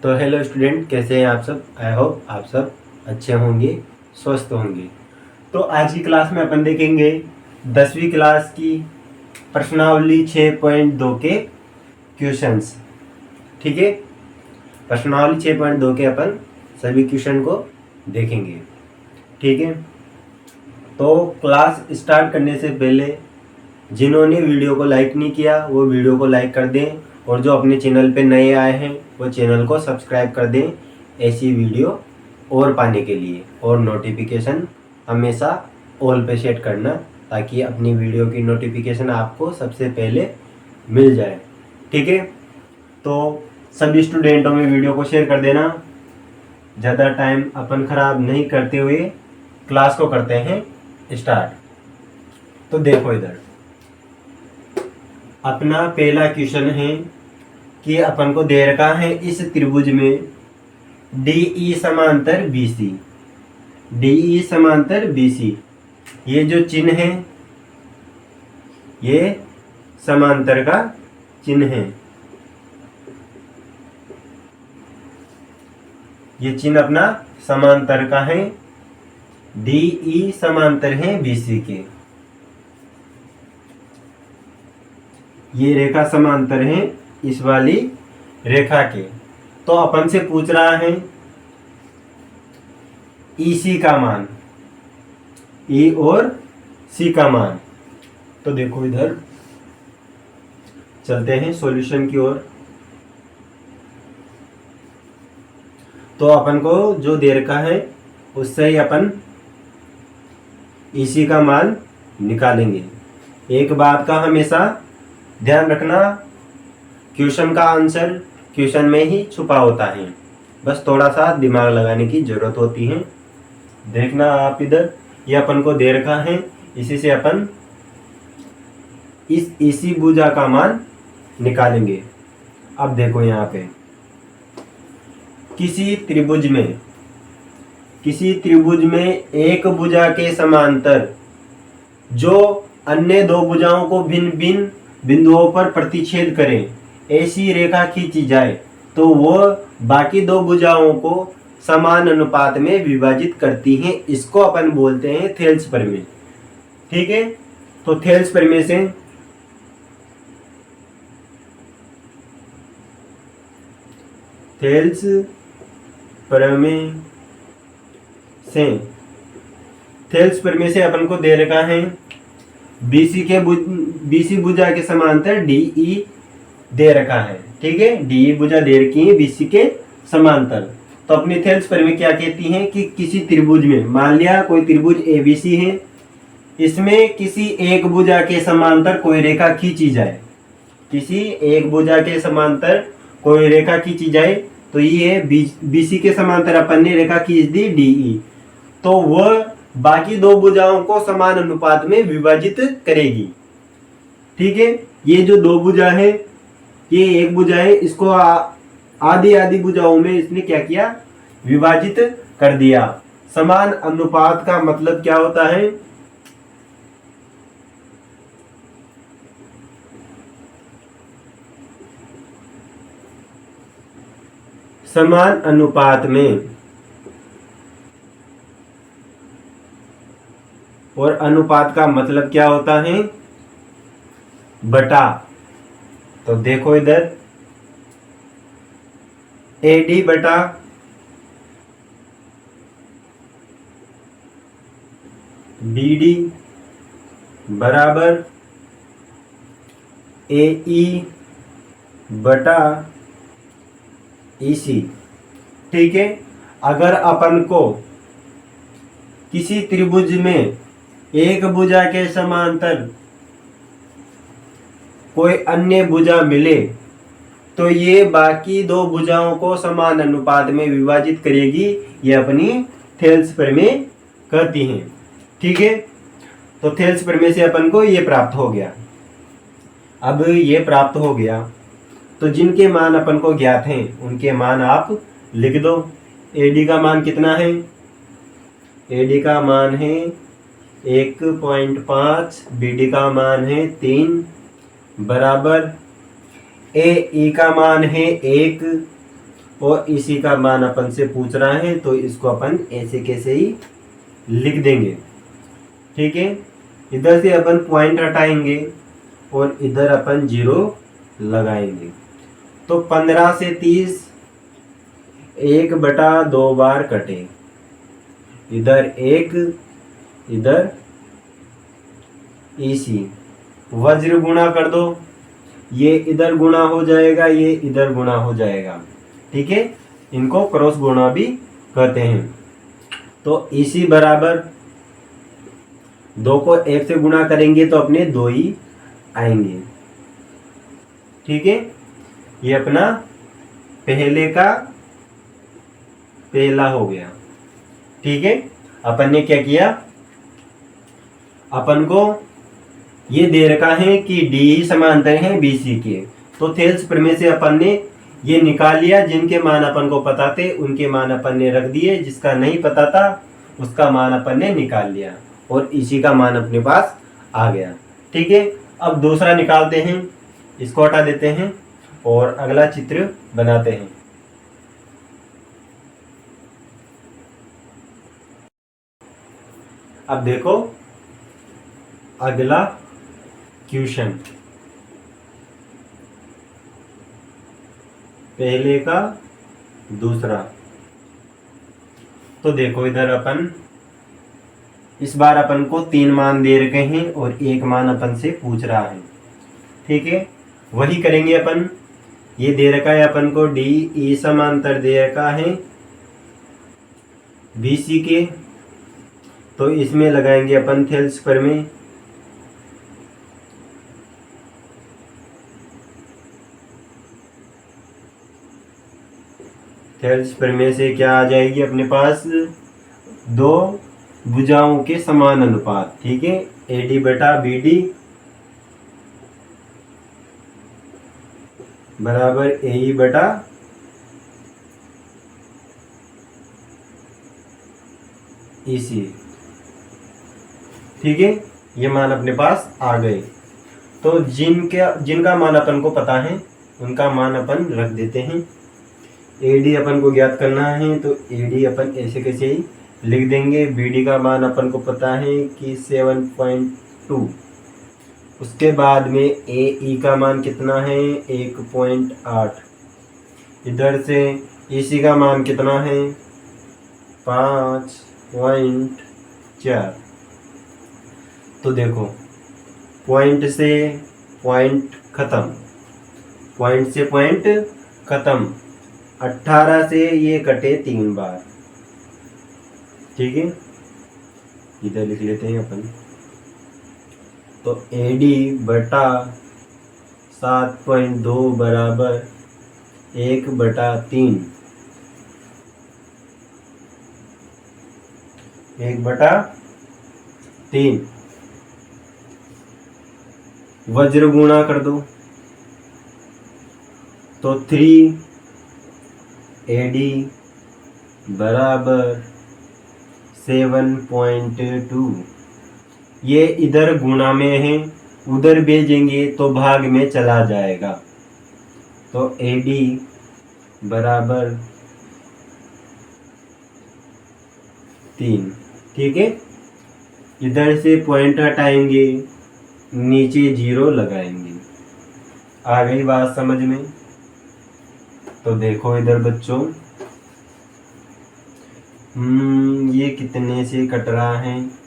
तो hello student, कैसे हैं आप सब। आई होप आप सब अच्छे होंगे, स्वस्थ होंगे। तो आज की क्लास में अपन देखेंगे 10वीं क्लास की प्रश्नावली 6.2 के क्वेश्चंस। ठीक है, प्रश्नावली 6.2 के अपन सभी क्वेश्चन को देखेंगे। ठीक है, तो क्लास स्टार्ट करने से पहले जिन्होंने वीडियो को लाइक नहीं किया वो वीडियो को लाइक कर दें, और जो अपने चैनल पे नए आए हैं वो चैनल को सब्सक्राइब कर दें ऐसी वीडियो और पाने के लिए, और नोटिफिकेशन हमेशा ऑल पे सेट करना ताकि अपनी वीडियो की नोटिफिकेशन आपको सबसे पहले मिल जाए। ठीक है, तो सभी स्टूडेंटों में वीडियो को शेयर कर देना। ज़्यादा टाइम अपन ख़राब नहीं करते हुए क्लास को करते हैं स्टार्ट। तो देखो, इधर अपना पहला क्वेश्चन है कि अपन को दे रखा है इस त्रिभुज में DE समांतर BC। DE समांतर BC, ये जो चिन्ह है ये समांतर का चिन्ह है। ये चिन्ह अपना समांतर का है। DE समांतर है BC के। ये रेखा समांतर है इस वाली रेखा के। तो अपन से पूछ रहा है EC का मान, E और C का मान। तो देखो, इधर चलते हैं सॉल्यूशन की ओर। तो अपन को जो दे रखा है उससे ही अपन EC का मान निकालेंगे। एक बात का हमेशा ध्यान रखना, क्वेश्चन का आंसर क्वेश्चन में ही छुपा होता है, बस थोड़ा सा दिमाग लगाने की जरूरत होती है। देखना आप, इधर ये अपन को दे रखा है, इसी से अपन इस इसी भुजा का मान निकालेंगे। अब देखो, यहाँ पे किसी त्रिभुज में एक भुजा के समांतर जो अन्य दो भुजाओं को भिन्न भिन्न बिंदुओं पर प्रतिच्छेद करें ऐसी रेखा खींची जाए तो वो बाकी दो भुजाओं को समान अनुपात में विभाजित करती हैं। इसको अपन बोलते हैं थेल्स प्रमेय। ठीक है, तो थेल्स प्रमेय से अपन को दे रखा है BC भुजा के समांतर DE दे रखा है। ठीक है, DE भुजा दे रखी है BC के समांतर। तो अपनी थेल्स प्रमेय क्या कहती है कि किसी त्रिभुज में, मान लिया कोई त्रिभुज ABC है, इसमें किसी एक भुजा के समांतर कोई रेखा खींची जाए। किसी एक भुजा के समांतर कोई रेखा खींची जाए तो ये BC के समांतर अपन ने रेखा खींच दी DE, तो वह बाकी दो भुजाओं को समान अनुपात में विभाजित करेगी। ठीक है, ये जो दो भुजा है, ये एक भुजा है, इसको आधी आधी भुजाओं में इसने क्या किया, विभाजित कर दिया। समान अनुपात का मतलब क्या होता है, समान अनुपात में, और अनुपात का मतलब क्या होता है, बटा। तो देखो, इधर AD बटा BD बराबर AE बटा EC। ठीक है, अगर अपन को किसी त्रिभुज में एक भुजा के समांतर कोई अन्य भुजा मिले तो ये बाकी दो भुजाओं को समान अनुपात में विभाजित करेगी। ये अपनी थेल्स प्रमेय कहती हैं। ठीक है, तो थेल्स प्रमेय से अपन को ये प्राप्त हो गया। अब ये प्राप्त हो गया तो जिनके मान अपन को ज्ञात हैं उनके मान आप लिख दो। AD का मान कितना है, AD का मान है 1.5, BD का मान है 3 बराबर ए ई का मान है 1 और इसी का मान अपन से पूछ रहा है, तो इसको अपन ऐसे कैसे ही लिख देंगे। ठीक है, इधर से अपन पॉइंट हटाएंगे और इधर अपन 0 लगाएंगे। तो 15 से 30 1/2 बार कटे, इधर 1, इधर इसी वज्र गुणा कर दो, ये इधर गुणा हो जाएगा, ये इधर गुणा हो जाएगा। ठीक है, इनको क्रॉस गुणा भी कहते हैं। तो इसी बराबर 2 को 1 से गुणा करेंगे तो अपने 2 ही आएंगे। ठीक है, ये अपना पहले का पहला हो गया। ठीक है, अपन ने क्या किया, अपन को ये दे रखा है कि डी समांतर है बीसी के, तो थेल्स प्रमेय से अपन ने ये निकाल लिया, जिनके मान अपन को पता थे उनके मान अपन ने रख दिए, जिसका नहीं पता था उसका मान अपन ने निकाल लिया और इसी का मान अपने पास आ गया। ठीक है, अब दूसरा निकालते हैं, इसको हटा देते हैं और अगला चित्र बनाते हैं। अब देखो अगला क्वेश्चन, पहले का दूसरा। तो देखो इधर अपन इस बार अपन को 3 मान दे रखे हैं और 1 मान अपन से पूछ रहा है। ठीक है, वही करेंगे अपन। ये दे रखा है अपन को डी ई समांतर दे रखा है बीसी के, तो इसमें लगाएंगे अपन थेल्स प्रमेय। थेल्स प्रमेय से क्या आ जाएगी अपने पास, 2 भुजाओं के समान अनुपात। ठीक है, एडी बटा बीडी बराबर ए बटा ईसी। ठीक है, ये मान अपने पास आ गए। तो जिनका मान अपन को पता है उनका मान अपन रख देते हैं। एडी अपन को ज्ञात करना है, तो एडी अपन ऐसे कैसे ही लिख देंगे। बीडी का मान अपन को पता है कि 7.2। उसके बाद में ए ई का मान कितना है 1.8। इधर से ईसी का मान कितना है 5.4। तो देखो पॉइंट से पॉइंट खत्म, पॉइंट से पॉइंट खत्म। 18 से ये कटे 3 बार। ठीक है, इधर लिख लेते हैं अपन। तो एडी बटा 7.2 बराबर 1/3, 1/3। वज्र गुणा कर दो, तो 3 एडी बराबर 7.2। ये इधर गुणा में है, उधर भेजेंगे तो भाग में चला जाएगा। तो एडी बराबर 3। ठीक है, इधर से पॉइंट हटाएंगे, नीचे 0 लगाएंगे। आ गई बात समझ में? तो देखो इधर बच्चों, ये कितने से कट रहा है,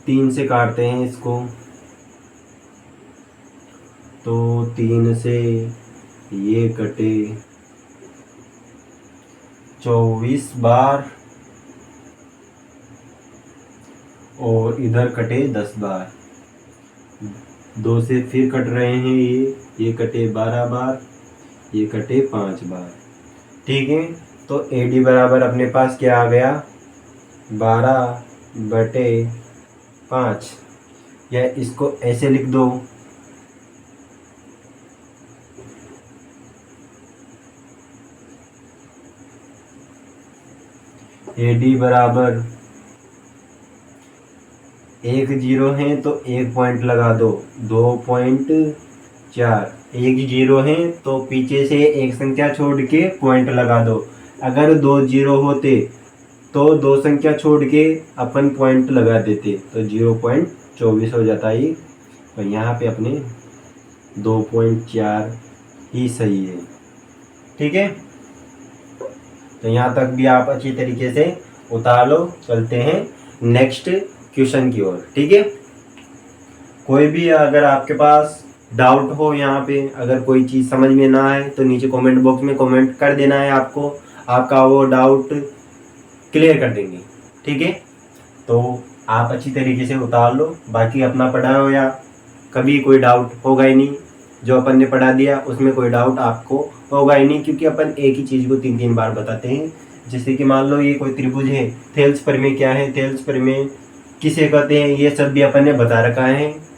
3 से काटते हैं इसको। तो 3 से ये कटे 24 बार और इधर कटे 10 बार। 2 से फिर कट रहे हैं, ये कटे 12 बार, ये कटे 5 बार। ठीक है, तो एडी बराबर अपने पास क्या आ गया 12/5, या इसको ऐसे लिख दो, एडी बराबर एक जीरो है तो एक पॉइंट लगा दो, 2.4। एक जीरो है तो पीछे से एक संख्या छोड़ के पॉइंट लगा दो। अगर दो जीरो होते तो दो संख्या छोड़ के अपन पॉइंट लगा देते तो 0.24 हो जाता ये। तो यहाँ पे अपने 2.4 ही सही है। ठीक है, तो यहाँ तक भी आप अच्छी तरीके से उतार लो। चलते हैं नेक्स्ट क्वेश्चन की ओर। ठीक है, कोई भी अगर आपके पास डाउट हो, यहाँ पे अगर कोई चीज़ समझ में ना आए तो नीचे कमेंट बॉक्स में कमेंट कर देना है आपको, आपका वो डाउट क्लियर कर देंगे। ठीक है, तो आप अच्छी तरीके से उतार लो। बाकी अपना पढ़ा हो या कभी कोई डाउट होगा ही नहीं, जो अपन ने पढ़ा दिया उसमें कोई डाउट आपको होगा ही नहीं, क्योंकि अपन एक ही चीज़ को 3-3 बार बताते हैं। जैसे कि मान लो ये कोई त्रिभुज है, थेल्स प्रमेय क्या है, थेल्स प्रमेय किसे कहते हैं, ये सब भी अपन ने बता रखा है।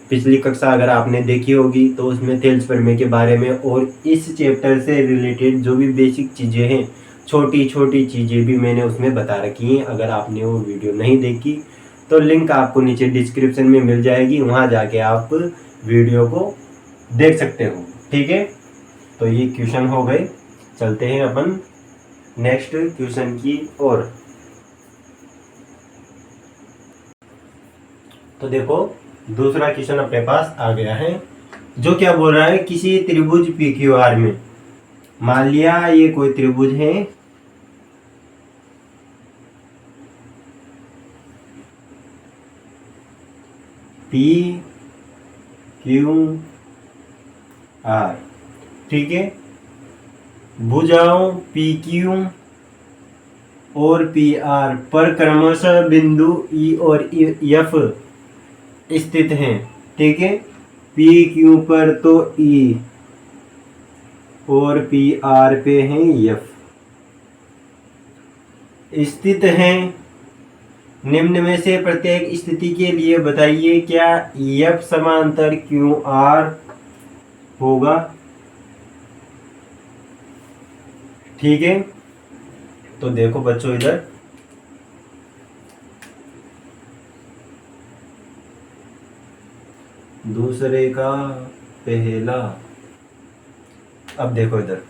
पिछली कक्षा अगर आपने देखी होगी तो उसमें थेल्स प्रमेय के बारे में और इस चैप्टर से रिलेटेड जो भी बेसिक चीज़ें हैं, छोटी छोटी चीज़ें भी मैंने उसमें बता रखी हैं। अगर आपने वो वीडियो नहीं देखी तो लिंक आपको नीचे डिस्क्रिप्शन में मिल जाएगी, वहाँ जाके आप वीडियो को देख सकते हो। ठीक है, तो ये क्वेश्चन हो गए। चलते हैं अपन नेक्स्ट क्वेश्चन की ओर। तो देखो दूसरा क्वेश्चन अपने पास आ गया है, जो क्या बोल रहा है, किसी त्रिभुज PQR में, मान लिया ये कोई त्रिभुज है, PQR। ठीक है, भुजाओं PQ और PR पर क्रमशः बिंदु E और F स्थित हैं। ठीक है, PQ पर तो E और PR पे हैं F स्थित हैं। निम्न में से प्रत्येक स्थिति के लिए बताइए क्या F समांतर QR होगा। ठीक है, तो देखो बच्चों इधर दूसरे का पहला, अब देखो इधर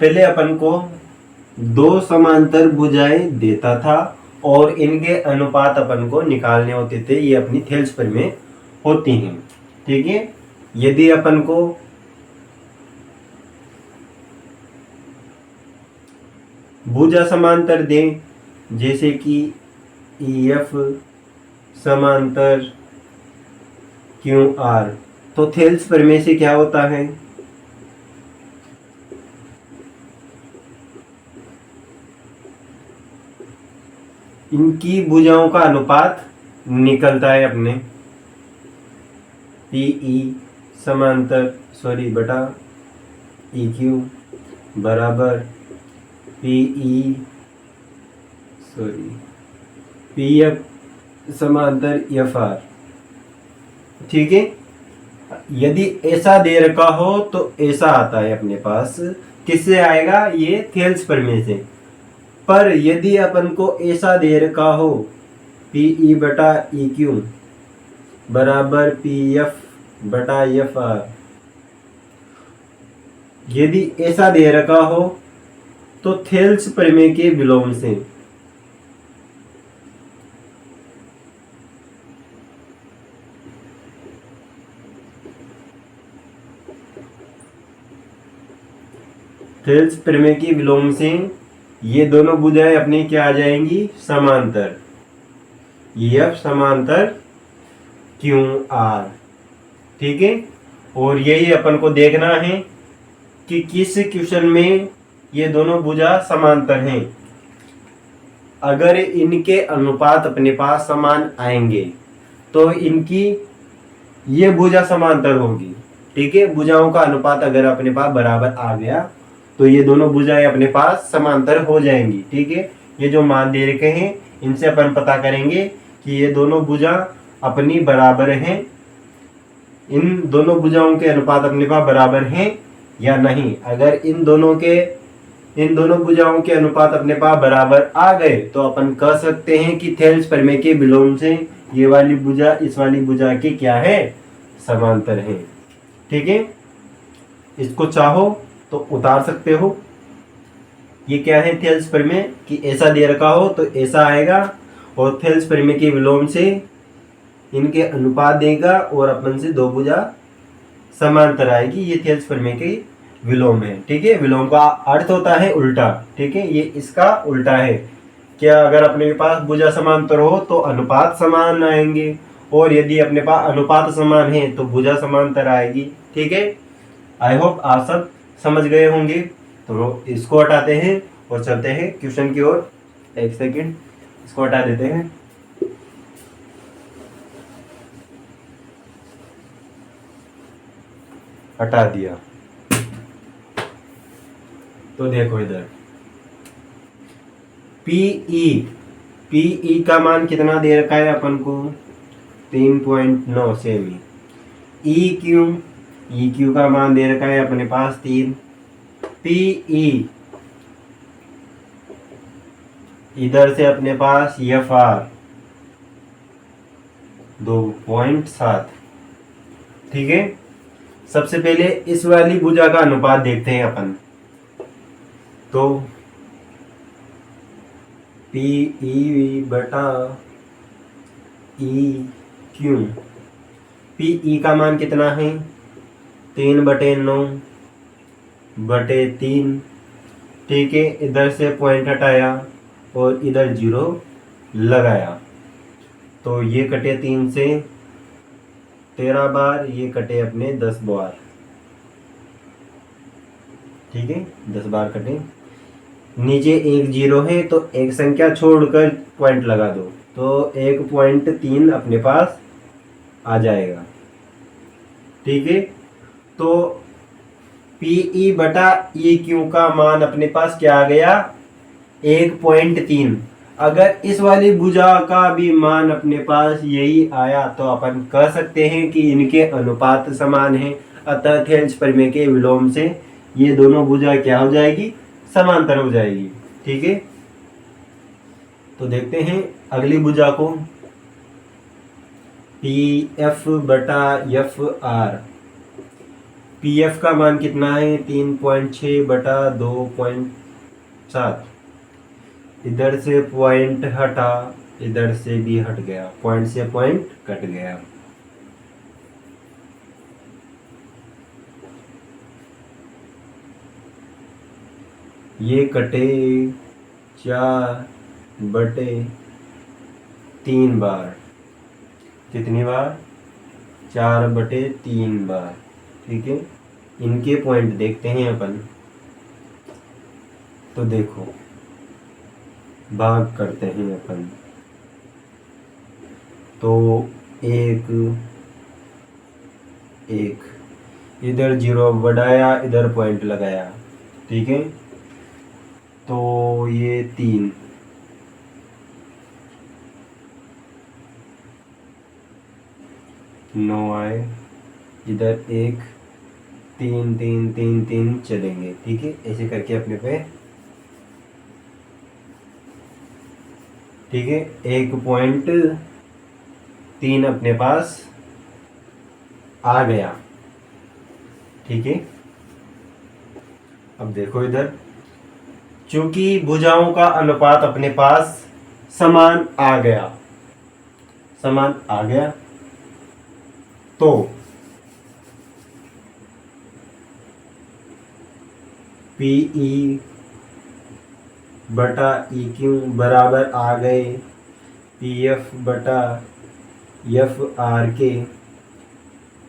पहले अपन को दो समांतर भुजाएं देता था और इनके अनुपात अपन को निकालने होते थे, ये अपनी थेल्स प्रमेय होती हैं। ठीक है, यदि अपन को भुजा समांतर दें, जैसे कि EF समांतर QR, तो थेल्स प्रमेय से क्या होता है, इनकी भुजाओं का अनुपात निकलता है अपने PE समांतर बटा EQ बराबर PF समांतर FR। ठीक है, यदि ऐसा दे रखा हो तो ऐसा आता है अपने पास, किससे आएगा, ये थेल्स प्रमेय से। पर यदि अपन को ऐसा दे रखा हो PE बटा EQ बराबर PF बटा FR, यदि ऐसा दे रखा हो तो थेल्स प्रमेय के विलोम से थेल्स प्रमेय के विलोम से ये दोनों भुजाएं अपनी क्या आ जाएंगी, समांतर, EF समांतर QR। ठीक है, और यही अपन को देखना है कि किस क्वेश्चन में ये दोनों भुजा समांतर हैं। अगर इनके अनुपात अपने पास समान आएंगे तो इनकी ये भुजा समांतर होगी। ठीक है, भुजाओं का अनुपात अगर अपने पास बराबर आ गया तो ये दोनों भुजाएं अपने पास समांतर हो जाएंगी। ठीक है, ये जो मान दे रखे हैं इनसे अपन पता करेंगे कि ये दोनों भुजा अपनी बराबर हैं, इन दोनों भुजाओं के अनुपात अपने पास बराबर हैं या नहीं। अगर इन दोनों के इन दोनों भुजाओं के अनुपात अपने पास बराबर आ गए तो अपन कह सकते हैं कि थेल्स प्रमेय के विलोम से ये वाली भुजा इस वाली भुजा के क्या है, समांतर है। ठीक है, इसको चाहो तो उतार सकते हो। ये क्या है थेल्स प्रमेय कि ऐसा दे रखा हो तो ऐसा आएगा, और थेल्स प्रमेय के विलोम से इनके अनुपात देगा और अपन से दो भुजा समांतर आएगी। ये थेल्स प्रमेय के विलोम है। ठीक है, विलोम का अर्थ होता है उल्टा। ठीक है, ये इसका उल्टा है। क्या अगर अपने पास भुजा समांतर हो तो अनुपात समान आएंगे, और यदि अपने पास अनुपात समान है तो भुजा समांतर आएगी। ठीक है, आई होप आप सब समझ गए होंगे। तो इसको हटाते हैं और चलते हैं क्वेश्चन की ओर। एक सेकंड, इसको हटा देते हैं। हटा दिया। तो देखो इधर पीई का मान कितना दे रखा है अपन को, 3.9 सेमी। ई क्यू का मान दे रखा है अपने पास 3। पीई इधर से अपने पास एफ आर 2.7। ठीक है, सबसे पहले इस वाली भुजा का अनुपात देखते हैं अपन। तो पीई बटा ई क्यू, पीई का मान कितना है 3/9/3। ठीक है, इधर से पॉइंट हटाया और इधर 0 लगाया, तो ये कटे 3 से 13 बार, ये कटे अपने 10 बार। ठीक है, 10 बार कटे। नीचे एक 0 है तो एक संख्या छोड़कर पॉइंट लगा दो, तो 1.3 अपने पास आ जाएगा। ठीक है, तो पीई बटा ई क्यू का मान अपने पास क्या आ गया 1.3। अगर इस वाली भुजा का भी मान अपने पास यही आया तो अपन कह सकते हैं कि इनके अनुपात समान है। अतः थेल्स प्रमेय के विलोम से ये दोनों भुजा क्या हो जाएगी, समांतर हो जाएगी। ठीक है, तो देखते हैं अगली भुजा को। पी एफ बटा एफ आर, पी एफ का मान कितना है 3.6/2.7। इधर से पॉइंट हटा, इधर से भी हट गया, पॉइंट से पॉइंट कट गया। ये कटे 4/3 बार। कितनी बार, 4/3 बार। ठीक है, इनके पॉइंट देखते हैं अपन। तो देखो भाग करते हैं अपन, तो एक इधर 0 बढ़ाया, इधर पॉइंट लगाया। ठीक है, तो ये 3, 9 आए, इधर 1, 3 3 3 3 चलेंगे। ठीक है, ऐसे करके अपने पे। ठीक है, 1.3 अपने पास आ गया। ठीक है, अब देखो इधर, चूंकि भुजाओं का अनुपात अपने पास समान आ गया, तो पीई बटा ई क्यू बराबर आ गए पी एफ बटा एफ आर के।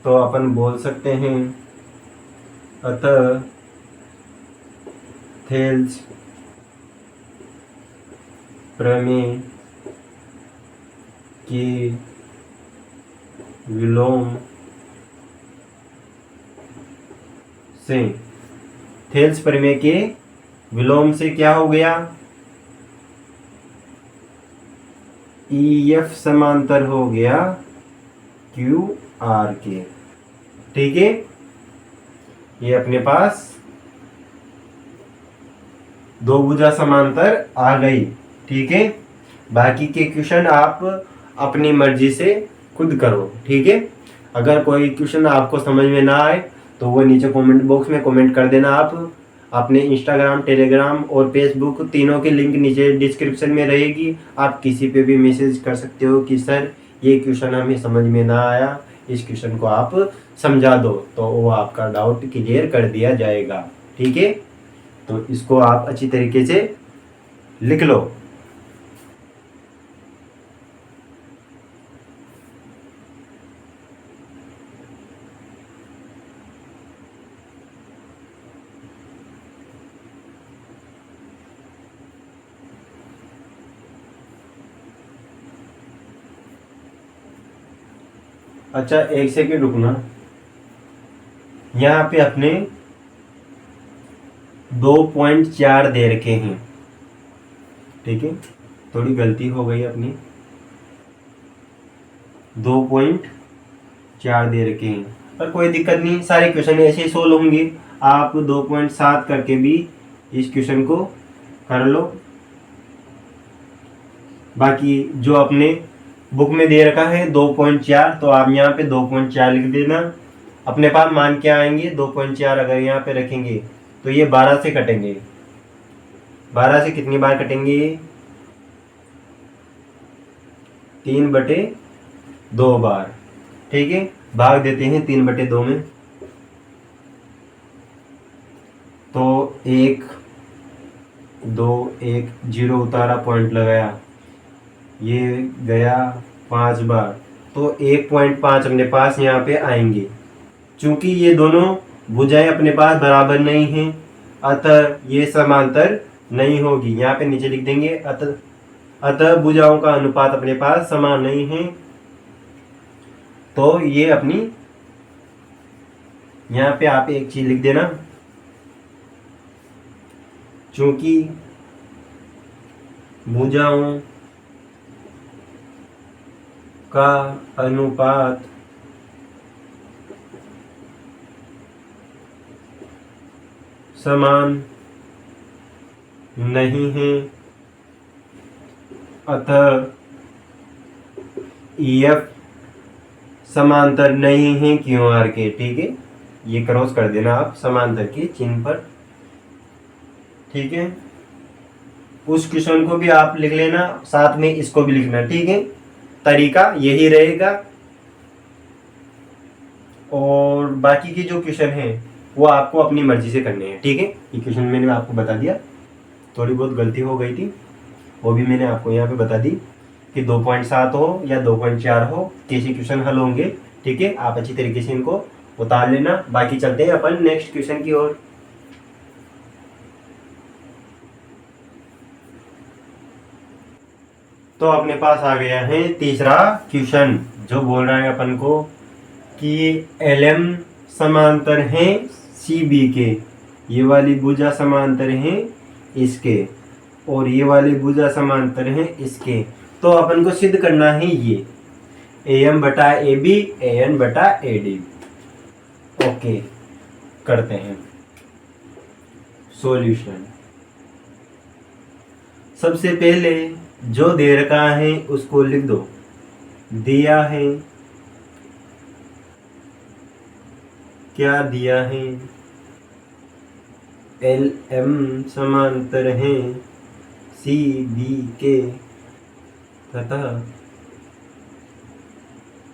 तो अपन बोल सकते हैं अतः थेल्स प्रमेय के विलोम से, थेल्स प्रमेय के विलोम से क्या हो गया, ई एफ समांतर हो गया क्यू आर के। ठीक है, ये अपने पास दो भुजा समांतर आ गई। ठीक है, बाकी के क्वेश्चन आप अपनी मर्जी से खुद करो। ठीक है, अगर कोई क्वेश्चन आपको समझ में ना आए तो वो नीचे कमेंट बॉक्स में कमेंट कर देना। आप अपने इंस्टाग्राम, टेलीग्राम और फेसबुक तीनों की लिंक नीचे डिस्क्रिप्शन में रहेगी। आप किसी पे भी मैसेज कर सकते हो कि सर ये क्वेश्चन हमें समझ में ना आया, इस क्वेश्चन को आप समझा दो, तो वो आपका डाउट क्लियर कर दिया जाएगा। ठीक है, तो इसको आप अच्छी तरीके से लिख लो। अच्छा, एक सेकेंड रुकना। यहाँ पे अपने 2.4 दे रखे हैं। ठीक है, थोड़ी गलती हो गई अपनी, 2.4 दे रखे हैं, पर कोई दिक्कत नहीं, सारे क्वेश्चन ऐसे ही सोल्व होंगे। आप 2.7 करके भी इस क्वेश्चन को कर लो। बाकी जो अपने बुक में दे रखा है 2.4, तो आप यहाँ पे 2.4 लिख देना। अपने पास मान क्या आएंगे, 2.4 अगर यहाँ पे रखेंगे तो ये 12 से कटेंगे। 12 से कितनी बार कटेंगे, 3/2 बार। ठीक है, भाग देते हैं 3/2 में, तो 1 2 1 0 उतारा, पॉइंट लगाया, ये गया 5 बार, तो 1.5 अपने पास यहाँ पे आएंगे। चूंकि ये दोनों भुजाएं अपने पास बराबर नहीं हैं, अतः ये समांतर नहीं होगी। यहाँ पे नीचे लिख देंगे, अतः भुजाओं का अनुपात अपने पास समान नहीं है। तो ये अपनी, यहाँ पे आप एक चीज लिख देना, चूंकि भुजाओं का अनुपात समान नहीं है, अतः EF समांतर नहीं है QR के। ठीक है, ये क्रॉस कर देना आप समांतर के चिन्ह पर। ठीक है, उस क्वेश्चन को भी आप लिख लेना, साथ में इसको भी लिखना। ठीक है, तरीका यही रहेगा। और बाकी के जो क्वेश्चन हैं वो आपको अपनी मर्जी से करने हैं। ठीक है, ये क्वेश्चन मैंने आपको बता दिया, थोड़ी बहुत गलती हो गई थी, वो भी मैंने आपको यहाँ पे बता दी कि 2.7 हो या 2.4 हो, कैसे क्वेश्चन हल होंगे। ठीक है, आप अच्छी तरीके से इनको उतार लेना। बाकी चलते हैं अपन नेक्स्ट क्वेश्चन की ओर। तो अपने पास आ गया है तीसरा क्वेश्चन, जो बोल रहा है अपन को कि LM समांतर है CB के, ये वाली भुजा समांतर है इसके, और ये वाली भुजा समांतर है इसके। तो अपन को सिद्ध करना है ये AM/AB, AN/AD। ओके, करते हैं सॉल्यूशन। सबसे पहले जो दे रखा है उसको लिख दो। दिया है, क्या दिया है, LM समांतर है CB के तथा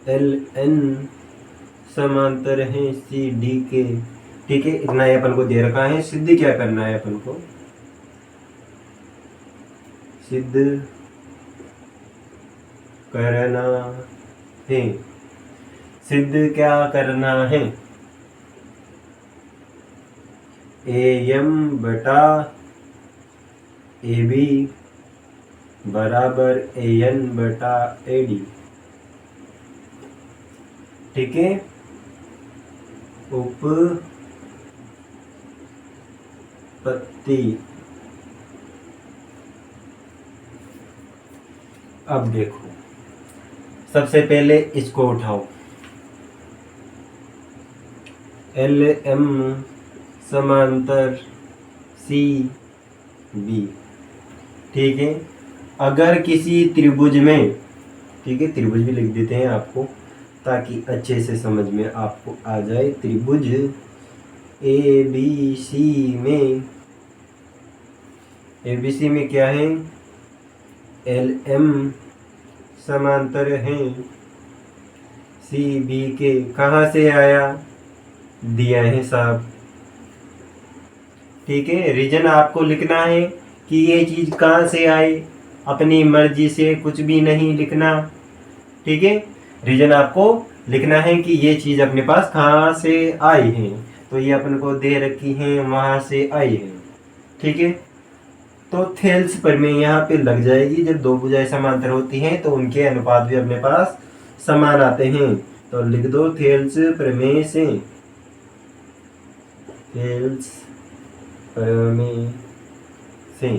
LN समांतर है CD के। ठीक है, इतना ही अपन को दे रखा है। सिद्ध क्या करना है अपन को, सिद्ध करना है। सिद्ध क्या करना है, AM/AB बराबर AN/AD। ठीक है, उपपत्ति। अब देखो, सबसे पहले इसको उठाओ, LM समांतर बी। ठीक है, अगर किसी त्रिभुज में, ठीक है त्रिभुज भी लिख देते हैं आपको ताकि अच्छे से समझ में आपको आ जाए। त्रिभुज ए बी सी में, ए बी सी में क्या है, एल एम समांतर हैं सी बी के। कहाँ से आया, दिया है साहब। ठीक है, रीजन आपको लिखना है कि ये चीज़ कहाँ से आई, अपनी मर्जी से कुछ भी नहीं लिखना। ठीक है, रीजन आपको लिखना है कि ये चीज़ अपने पास कहाँ से आई है, तो ये अपन को दे रखी है वहाँ से आई है। ठीक है, तो थेल्स प्रमेय यहाँ पे लग जाएगी। जब दो भुजाएं समांतर होती हैं तो उनके अनुपात भी अपने पास समान आते हैं। तो लिख दो थेल्स प्रमेय से, थेल्स प्रमेय से,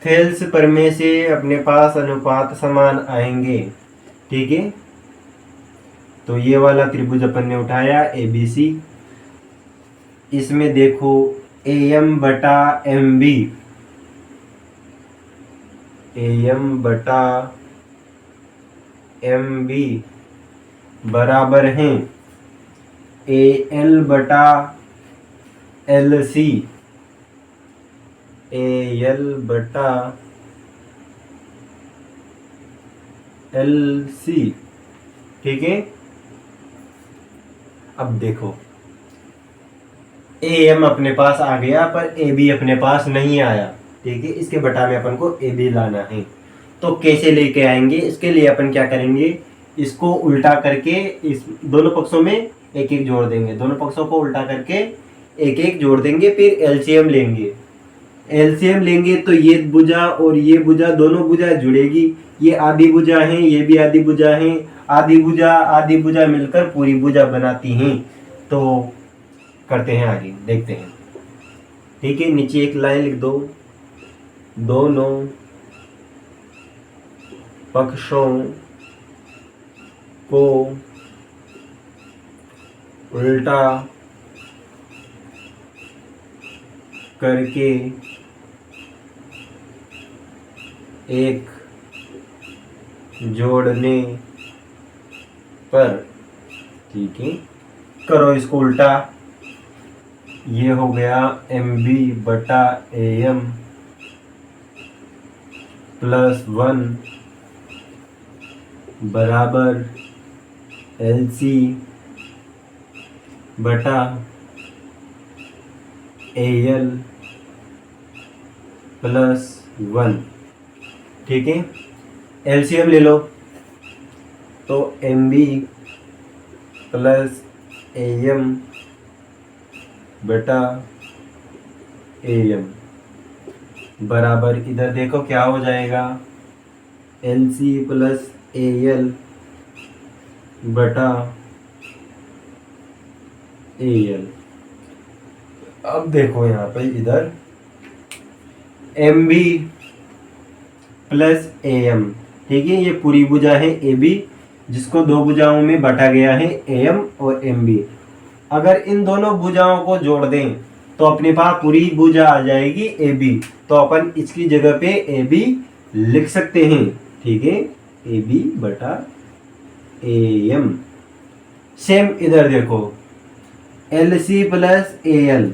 थेल्स प्रमेय से अपने पास अनुपात समान आएंगे। ठीक है, तो ये वाला त्रिभुज अपन ने उठाया ए बी सी। इसमें देखो ए एम बटा एम बी, ए एम बटा एम बी बराबर हैं ए एल बटा एल सी, ए एल बटा एल सी। ठीक है, अब देखो ए एम अपने पास आ गया पर ए बी अपने पास नहीं आया। ठीक है, इसके बटा में अपन को ए बी लाना है। तो कैसे लेके आएंगे, इसके लिए अपन क्या करेंगे, इसको उल्टा करके इस दोनों पक्षों में एक एक जोड़ देंगे। दोनों पक्षों को उल्टा करके एक एक जोड़ देंगे, फिर एलसीएम लेंगे। एलसीएम लेंगे तो ये भुजा और ये भुजा, दोनों भुजा जुड़ेगी। ये आधी भुजा है, ये भी आधी भुजा है, आधी भुजा मिलकर पूरी भुजा बनाती हैं। तो करते हैं आगे, देखते हैं। ठीक है, नीचे एक लाइन लिख दो, दोनों पक्षों को उल्टा करके एक जोड़ने पर, ठीक है करो इसको उल्टा, ये हो गया एम बी बटा ए एम प्लस 1 बराबर एल सी बटा ए एल प्लस 1। ठीक है, एलसीएम ले लो तो M B plus A M बटा ए एम बराबर, इधर देखो क्या हो जाएगा, L C plus A L बटा ए एल। अब देखो यहाँ पे इधर M B plus A M, ठीक है ये पूरी भुजा है ए बी जिसको दो भुजाओं में बांटा गया है ए एम और एम बी। अगर इन दोनों भुजाओं को जोड़ दें तो अपने पास पूरी भुजा आ जाएगी ए बी। तो अपन इसकी जगह पे ए बी लिख सकते हैं। ठीक है, ए बी बटा ए एम। सेम इधर देखो L C plus A L,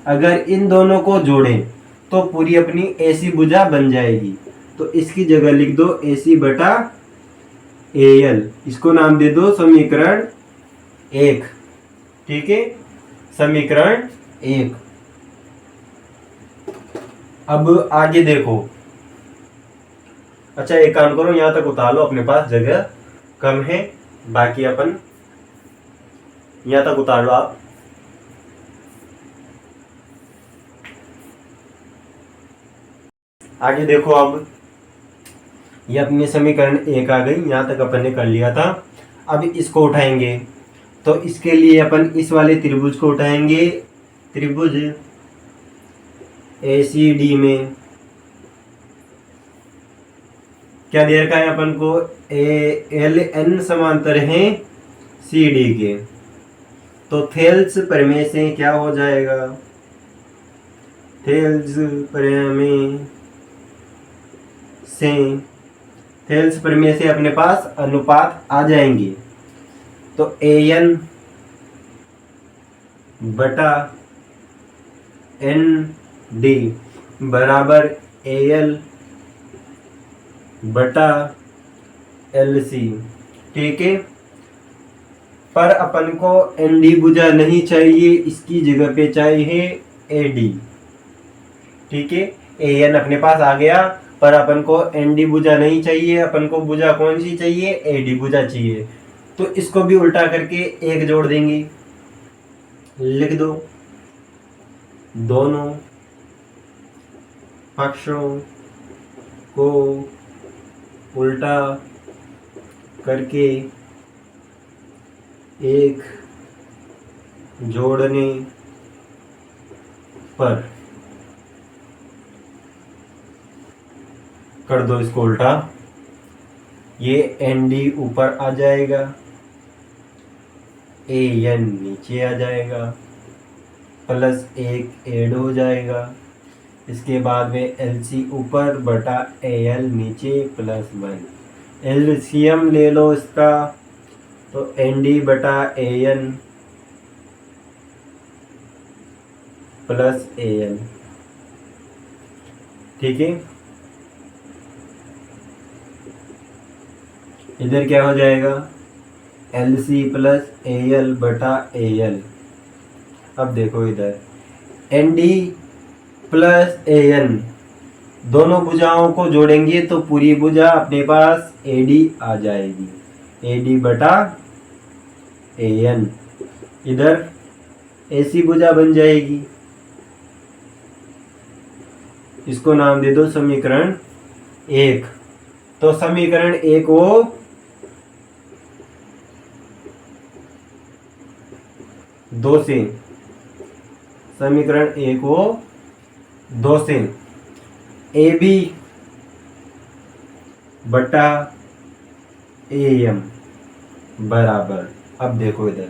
अगर इन दोनों को जोड़ें तो पूरी अपनी ऐसी भुजा बन जाएगी। तो इसकी जगह लिख दो ए सी बटा ए एल, इसको नाम दे दो समीकरण 1। ठीक है, समीकरण 1। अब आगे देखो, अच्छा एक काम करो यहां तक उतार लो, अपने पास जगह कम है, बाकी अपन यहां तक उतार लो आप। आगे देखो, अब ये अपनी समीकरण 1 आ गई, यहां तक अपन ने कर लिया था। अब इसको उठाएंगे तो इसके लिए अपन इस वाले त्रिभुज को उठाएंगे, त्रिभुज ACD में क्या दे रखा है अपन को, LN समांतर हैं CD के। तो थेल्स प्रमेय से क्या हो जाएगा, थेल्स प्रमेय से थेल्स प्रमेय से अपने पास अनुपात आ जाएंगे। तो an बटा ND बराबर AL बटा LC। ठीक है, पर अपन को ND भुजा नहीं चाहिए, इसकी जगह पे चाहिए AD। ठीक है, AN अपने पास आ गया, पर अपन को ND भुजा नहीं चाहिए, अपन को भुजा कौन सी चाहिए? AD भुजा चाहिए। तो इसको भी उल्टा करके एक जोड़ देंगे, लिख दो। दोनों पक्षों को उल्टा करके एक जोड़ने पर कर दो इसको उल्टा, ये ND ऊपर आ जाएगा, AN नीचे आ जाएगा, प्लस एक ऐड हो जाएगा। इसके बाद में LC ऊपर बटा AL नीचे प्लस 1। LCM ले लो इसका, तो ND बटा AN प्लस AL। ठीक है, इधर क्या हो जाएगा? LC प्लस AL बटा AL। अब देखो इधर ND प्लस AN दोनों भुजाओं को जोड़ेंगे तो पूरी भुजा अपने पास AD आ जाएगी, AD बटा AN। इधर AC भुजा बन जाएगी, इसको नाम दे दो समीकरण 1। तो समीकरण 1 वो दो से, समीकरण 1 वो 2 से AB बटा AM बराबर, अब देखो इधर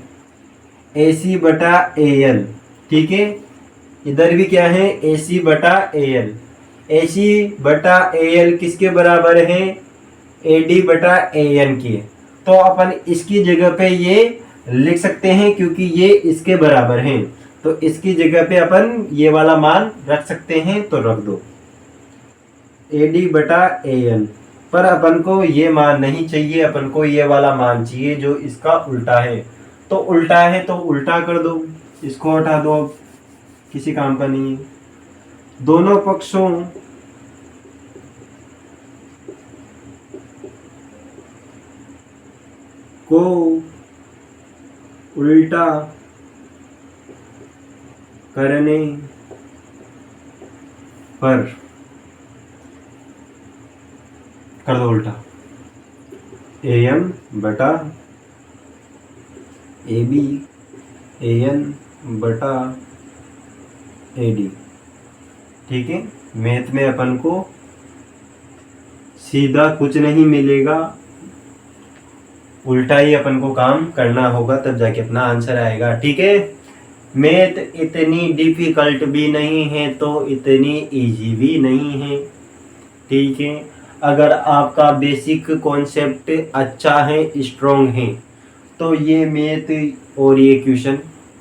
AC बटा AL। ठीक है, इधर भी क्या है? AC बटा AL। AC बटा AL किसके बराबर है? AD बटा AN के। तो अपन इसकी जगह पे ये लिख सकते हैं, क्योंकि ये इसके बराबर हैं, तो इसकी जगह पे अपन ये वाला मान रख सकते हैं, तो रख दो AD बटा AN। पर अपन को ये मान नहीं चाहिए, अपन को ये वाला मान चाहिए जो इसका उल्टा है। तो उल्टा है तो उल्टा कर दो, इसको हटा दो, अब किसी काम का नहीं है। दोनों पक्षों को उल्टा करने पर कर दो उल्टा, AM बटा AB AN बटा AD। ठीक है, मैथ में अपन को सीधा कुछ नहीं मिलेगा, उल्टा ही अपन को काम करना होगा, तब जाके अपना आंसर आएगा। ठीक है, मैथ इतनी डिफिकल्ट भी नहीं है तो इतनी इजी भी नहीं है। ठीक है, अगर आपका बेसिक कॉन्सेप्ट अच्छा है, स्ट्रॉन्ग है, तो ये मैथ और ये क्वेश्चन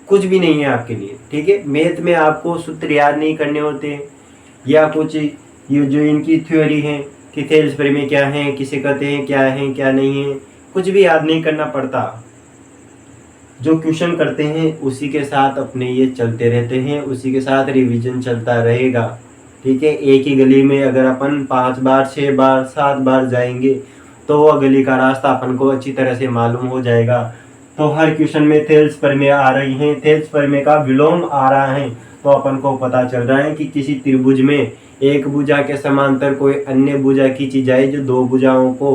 कुछ भी नहीं है आपके लिए। ठीक है, मैथ में आपको सूत्र याद नहीं करने होते, या कुछ ये जो इनकी थ्योरी है कि थेल्स प्रमेय क्या है, किसे कहते हैं, क्या है क्या नहीं है, कुछ भी याद नहीं करना पड़ता। जो क्वेश्चन करते हैं उसी के साथ अपने ये चलते रहते हैं, उसी के साथ रिवीजन चलता रहेगा। ठीक है, एक ही गली में अगर अपन 5 बार 6 बार 7 बार जाएंगे तो वो गली का रास्ता अपन को अच्छी तरह से मालूम हो जाएगा। तो हर क्वेश्चन में थेल्स प्रमेय आ रही हैं, थेल्स प्रमेय का विलोम आ रहा है, तो अपन को पता चल रहा है कि किसी त्रिभुज में एक भुजा के समांतर कोई अन्य भुजा खींची जाए जो दो भुजाओं को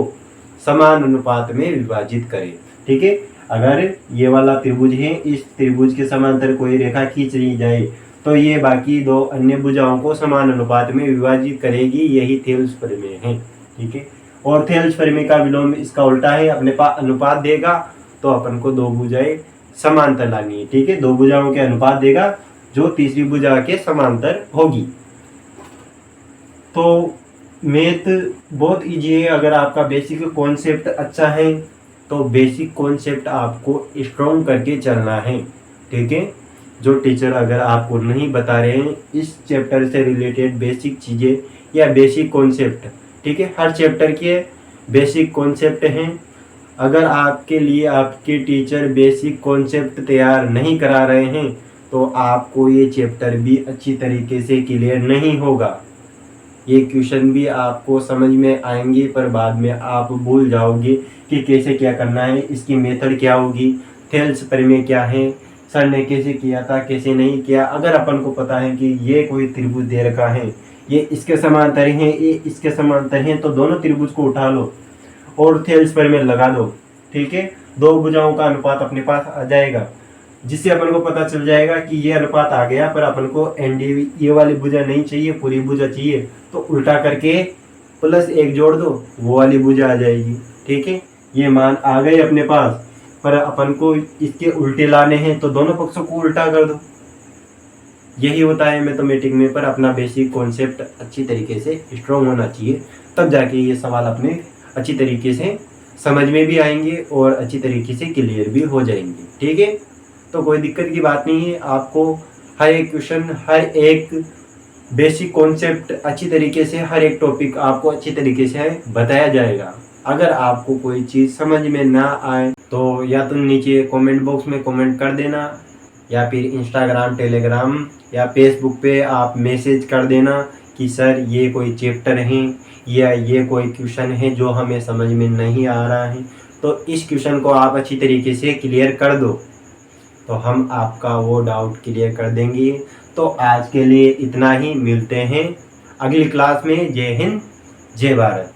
समान अनुपात में विभाजित करे। ठीक है, अगर ये वाला त्रिभुज है, इस त्रिभुज के समांतर कोई रेखा खींच ली जाए तो ये बाकी दो अन्य भुजाओं को समान अनुपात में विभाजित करेगी, यही थेल्स प्रमेय है। ठीक है, और थेल्स प्रमेय का विलोम इसका उल्टा है, अपने पास अनुपात देगा तो अपन को दो भुजाएं समांतर लानी है। ठीक है, दो भुजाओं के अनुपात देगा, जो तीसरी भुजा के समांतर होगी। तो मैथ बहुत इजी है। अगर आपका बेसिक कॉन्सेप्ट अच्छा है तो बेसिक कॉन्सेप्ट आपको स्ट्रॉन्ग करके चलना है, ठीक है। जो टीचर अगर आपको नहीं बता रहे हैं इस चैप्टर से रिलेटेड बेसिक चीज़ें या बेसिक कॉन्सेप्ट, ठीक है, हर चैप्टर के बेसिक कॉन्सेप्ट हैं। अगर आपके लिए आपके टीचर बेसिक कॉन्सेप्ट तैयार नहीं करा रहे हैं तो आपको ये चैप्टर भी अच्छी तरीके से क्लियर नहीं होगा। ये क्वेश्चन भी आपको समझ में आएंगे पर बाद में आप भूल जाओगे कि कैसे क्या करना है, इसकी मेथड क्या होगी, थेल्स प्रमेय क्या है, सर ने कैसे किया था कैसे नहीं किया। अगर अपन को पता है कि ये कोई त्रिभुज दे रखा है, ये इसके समांतर हैं, ये इसके समांतर हैं, तो दोनों त्रिभुज को उठा लो और थेल्स प्रमेय लगा दो, ठीक है। दो भुजाओं का अनुपात अपने पास आ जाएगा, जिससे अपन को पता चल जाएगा कि ये अनुपात आ गया, पर अपन को एनडी ये वाली भुजा नहीं चाहिए, पूरी भुजा चाहिए, तो उल्टा करके +1 जोड़ दो, वो वाली भुजा आ जाएगी, ठीक है। ये मान आ गए अपने पास, पर अपन को इसके उल्टे लाने हैं तो दोनों पक्षों को उल्टा कर दो। यही होता है मैथमेटिक्स में। पर अपना बेसिक कॉन्सेप्ट अच्छी तरीके से स्ट्रॉन्ग होना चाहिए, तब जाके ये सवाल अपने अच्छी तरीके से समझ में भी आएंगे और अच्छी तरीके से क्लियर भी हो जाएंगे, ठीक है। तो कोई दिक्कत की बात नहीं है, आपको हर एक क्वेश्चन, हर एक बेसिक कॉन्सेप्ट अच्छी तरीके से, हर एक टॉपिक आपको अच्छी तरीके से बताया जाएगा। अगर आपको कोई चीज़ समझ में ना आए तो या तो नीचे कमेंट बॉक्स में कमेंट कर देना, या फिर इंस्टाग्राम, टेलीग्राम या फेसबुक पे आप मैसेज कर देना कि सर ये कोई चैप्टर है या ये कोई क्वेश्चन है जो हमें समझ में नहीं आ रहा है, तो इस क्वेश्चन को आप अच्छी तरीके से क्लियर कर दो, तो हम आपका वो डाउट क्लियर कर देंगे। तो आज के लिए इतना ही, मिलते हैं अगली क्लास में। जय हिंद, जय भारत।